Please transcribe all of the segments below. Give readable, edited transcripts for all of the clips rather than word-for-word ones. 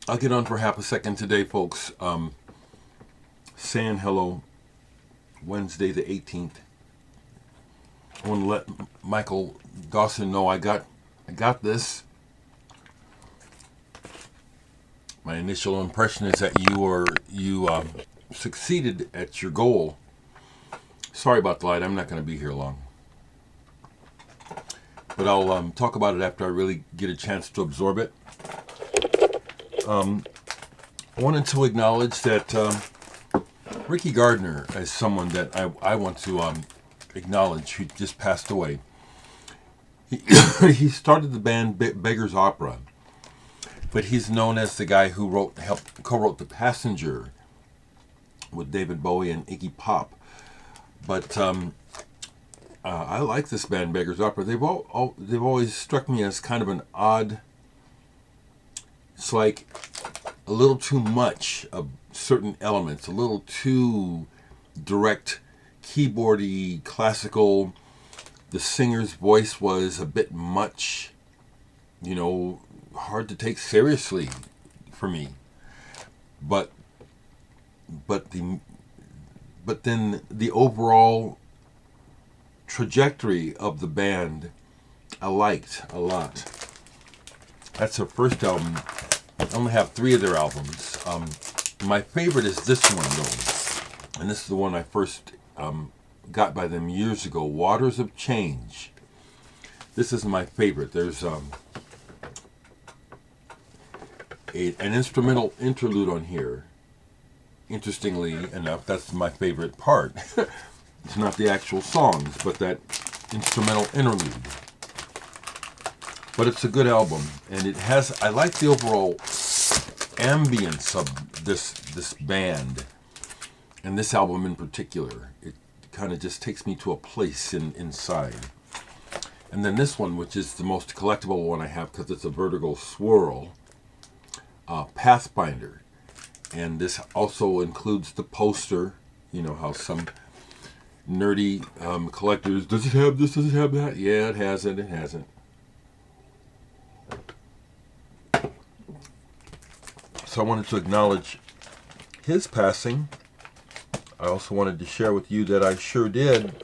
I'll get on for half a second today, folks. Saying hello, Wednesday the 18th. I want to let Michael Dawson know I got this. My initial impression is that you succeeded at your goal. Sorry about the light. I'm not going to be here long, but I'll talk about it after I really get a chance to absorb it. I wanted to acknowledge that Ricky Gardner is someone that I want to acknowledge who just passed away. He started the band Beggars Opera, but he's known as the guy who co-wrote The Passenger with David Bowie and Iggy Pop. But I like this band Beggars Opera. They've always struck me as kind of an odd. It's like a little too much of certain elements, a little too direct, keyboardy, classical. The singer's voice was a bit much, hard to take seriously for me. But then the overall trajectory of the band I liked a lot. That's their first album. I only have 3 of their albums. My favorite is this one, though. And this is the one I first got by them years ago, Waters of Change. This is my favorite. There's an instrumental interlude on here. Interestingly enough, that's my favorite part. It's not the actual songs, but that instrumental interlude. But it's a good album, and I like the overall ambience of this band, and this album in particular. It kind of just takes me to a place inside. And then this one, which is the most collectible one I have because it's a vertical swirl, Pathfinder. And this also includes the poster. You know how some nerdy collectors, does it have this, does it have that? Yeah, it has it, it hasn't. So I wanted to acknowledge his passing. I also wanted to share with you that I sure did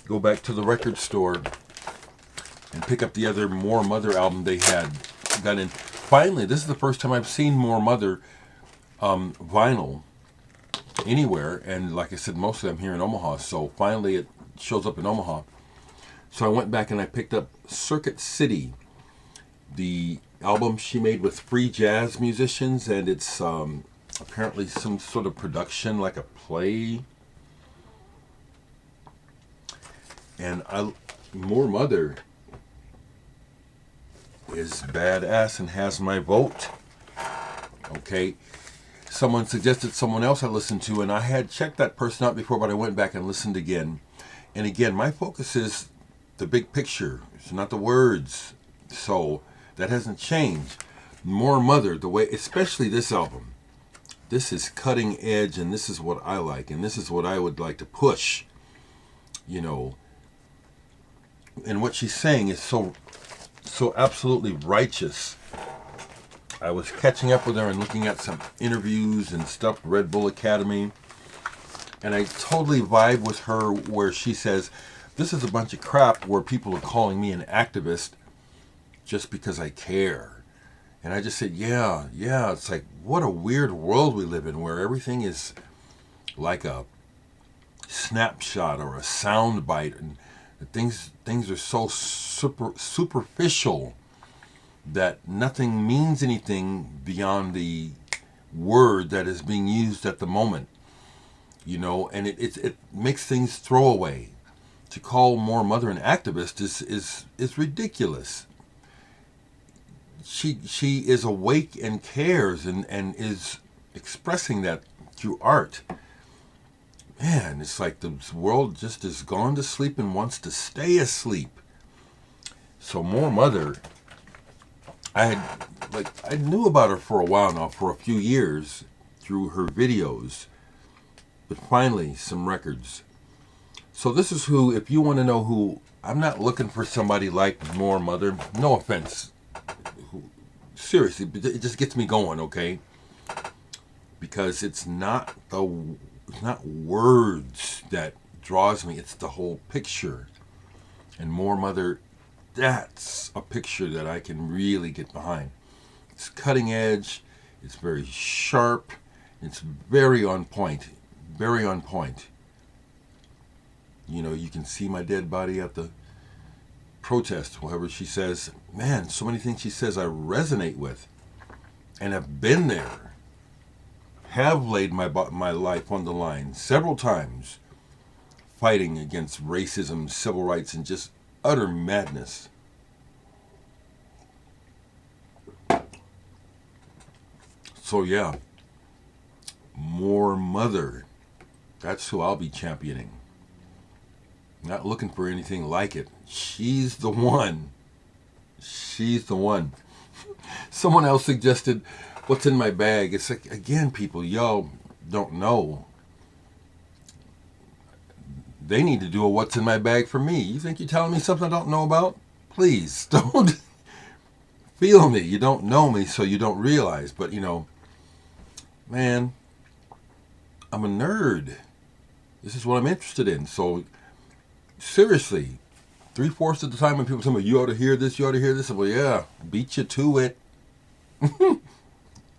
go back to the record store and pick up the other Moor Mother album they had. Got in. Finally, this is the first time I've seen Moor Mother vinyl anywhere. And like I said, most of them here in Omaha. So finally it shows up in Omaha. So I went back and I picked up Circuit City, the album she made with free jazz musicians, and it's apparently some sort of production, like a play. And Moor Mother is badass and has my vote. Okay, someone suggested someone else I listened to, and I had checked that person out before, but I went back and listened again. And again, my focus is the big picture. It's not the words. So that hasn't changed. Moor Mother, the way, especially this album, this is cutting edge, and this is what I like, and this is what I would like to push, And what she's saying is so absolutely righteous. I was catching up with her and looking at some interviews and stuff, Red Bull Academy, and I totally vibe with her where she says, this is a bunch of crap where people are calling me an activist just because I care. And I just said, yeah, it's like, what a weird world we live in where everything is like a snapshot or a sound bite, and things are so superficial that nothing means anything beyond the word that is being used at the moment, and it makes things throwaway. To call Moor Mother an activist is ridiculous. She is awake and cares and is expressing that through art. Man, it's like the world just has gone to sleep and wants to stay asleep. So Moor Mother, I knew about her for a while now, for a few years, through her videos, but finally some records. So this is who, if you want to know who, I'm not looking for somebody like Moor Mother. No offense. seriously, it just gets me going, okay? Because it's not words that draws me, it's the whole picture. And Moor Mother, that's a picture that I can really get behind. It's cutting edge, it's very sharp, it's very on point, very on point. You know, you can see my dead body at the protest, whatever she says. Man, so many things she says I resonate with and have been there, have laid my life on the line several times, fighting against racism, civil rights, and just utter madness. So yeah, Moor Mother, that's who I'll be championing. Not looking for anything like it. She's the one. She's the one. Someone else suggested, what's in my bag? It's like, again, people, y'all don't know. They need to do a what's in my bag for me. You think you're telling me something I don't know about? Please, don't feel me. You don't know me, so you don't realize. But, you know, man, I'm a nerd. This is what I'm interested in. So, seriously, 3/4 of the time when people tell me, you ought to hear this, you ought to hear this, I'm like, yeah, beat you to it.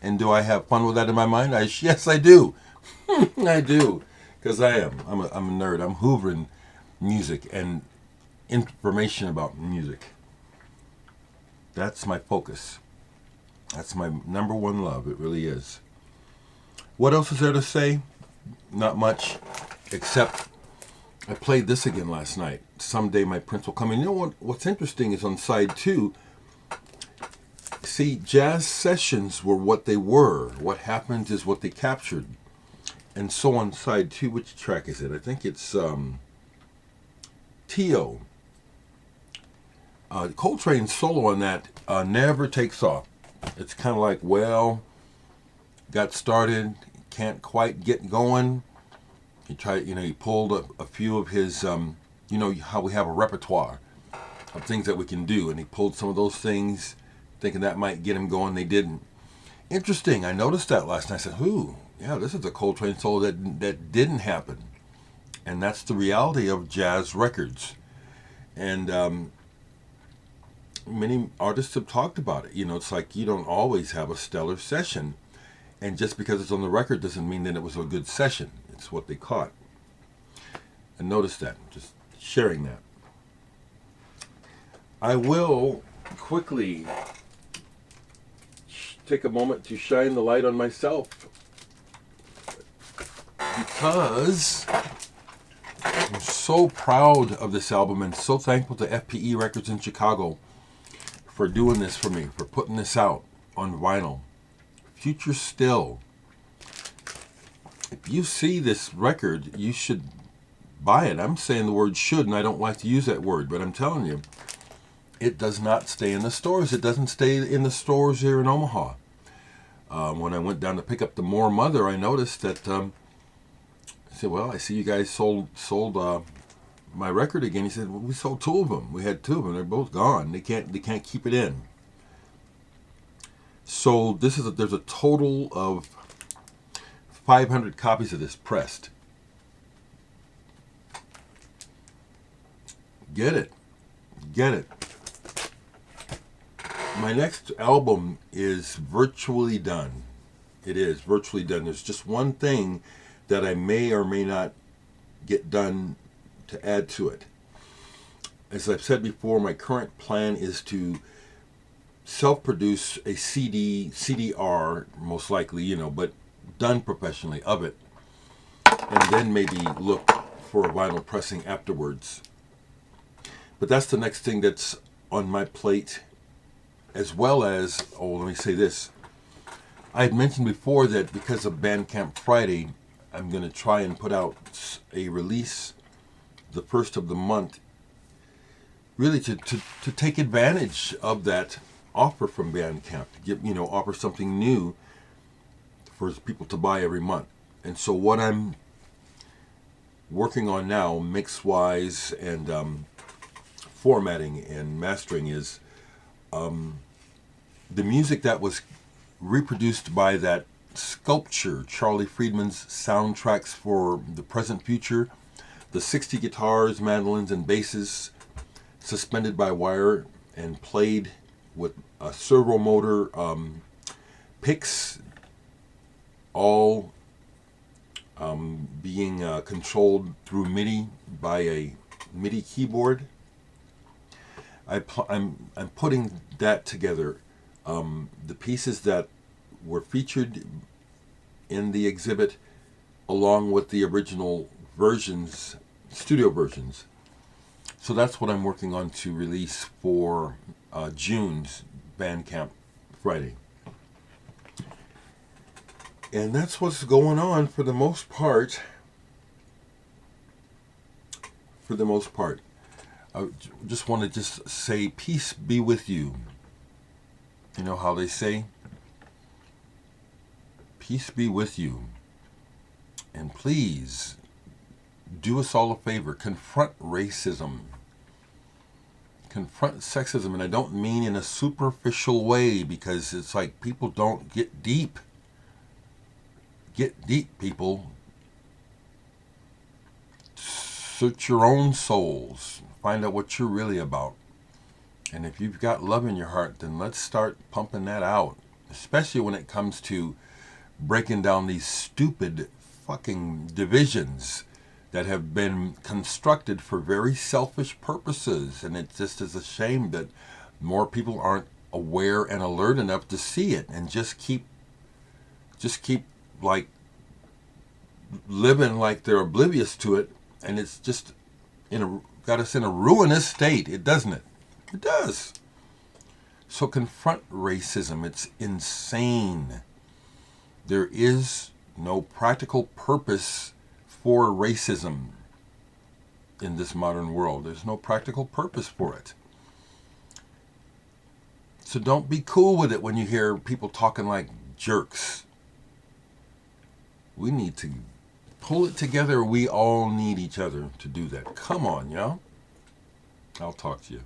And do I have fun with that in my mind? Yes, I do. I do. Because I am. I'm a nerd. I'm hoovering music and information about music. That's my focus. That's my number one love. It really is. What else is there to say? Not much, except I played this again last night. Someday my prince will come. And you know what? What's interesting is on side 2, see, jazz sessions were what they were. What happened is what they captured. And so on side 2, which track is it? I think it's Tio. Coltrane's solo on that never takes off. It's kind of like, well, got started, can't quite get going. He tried, he pulled a few of his, how we have a repertoire of things that we can do, and he pulled some of those things, thinking that might get him going. They didn't. Interesting. I noticed that last night. I said, yeah, this is a Coltrane solo that didn't happen. And that's the reality of jazz records. And many artists have talked about it. It's like you don't always have a stellar session. And just because it's on the record doesn't mean that it was a good session. It's what they caught. And notice that. Just sharing that. I will quickly take a moment to shine the light on myself, because I'm so proud of this album and so thankful to FPE Records in Chicago for doing this for me, for putting this out on vinyl. Future Still. If you see this record, you should buy it. I'm saying the word should, and I don't like to use that word, but I'm telling you, it does not stay in the stores. It doesn't stay in the stores here in Omaha. When I went down to pick up the Moor Mother, I noticed that I said, well, I see you guys sold my record again. He said, well, we sold 2 of them. We had 2 of them. They're both gone. They can't keep it in. So there's a total of 500 copies of this pressed. Get it. My next album is virtually done. It is virtually done. There's just one thing that I may or may not get done to add to it. As I've said before, my current plan is to self-produce a CDR, most likely, but done professionally of it, and then maybe look for a vinyl pressing afterwards. But that's the next thing that's on my plate, as well as, let me say this. I had mentioned before that because of Bandcamp Friday, I'm going to try and put out a release the first of the month, really to take advantage of that offer from Bandcamp, to give, offer something new for people to buy every month. And so what I'm working on now, mix-wise and formatting and mastering, is the music that was reproduced by that sculpture, Charlie Friedman's soundtracks for the present future, the 60 guitars, mandolins, and basses suspended by wire and played with a servo motor, picks, all being controlled through MIDI by a MIDI keyboard. I'm putting that together. The pieces that were featured in the exhibit, along with the original versions, studio versions. So that's what I'm working on to release for June's Bandcamp Friday. And that's what's going on for the most part. For the most part. I just want to just say peace be with you. You know how they say? Peace be with you. And please, do us all a favor. Confront racism. Confront sexism. And I don't mean in a superficial way, because it's like people don't get deep. Get deep, people. Search your own souls. Find out what you're really about. And if you've got love in your heart, then let's start pumping that out. Especially when it comes to breaking down these stupid fucking divisions that have been constructed for very selfish purposes. And it just is a shame that more people aren't aware and alert enough to see it, and just keep like living like they're oblivious to it. And it's just got us in a ruinous state, doesn't it? It does. So confront racism. It's insane. There is no practical purpose for racism in this modern world. There's no practical purpose for it. So don't be cool with it when you hear people talking like jerks. We need to pull it together. We all need each other to do that. Come on, y'all. I'll talk to you.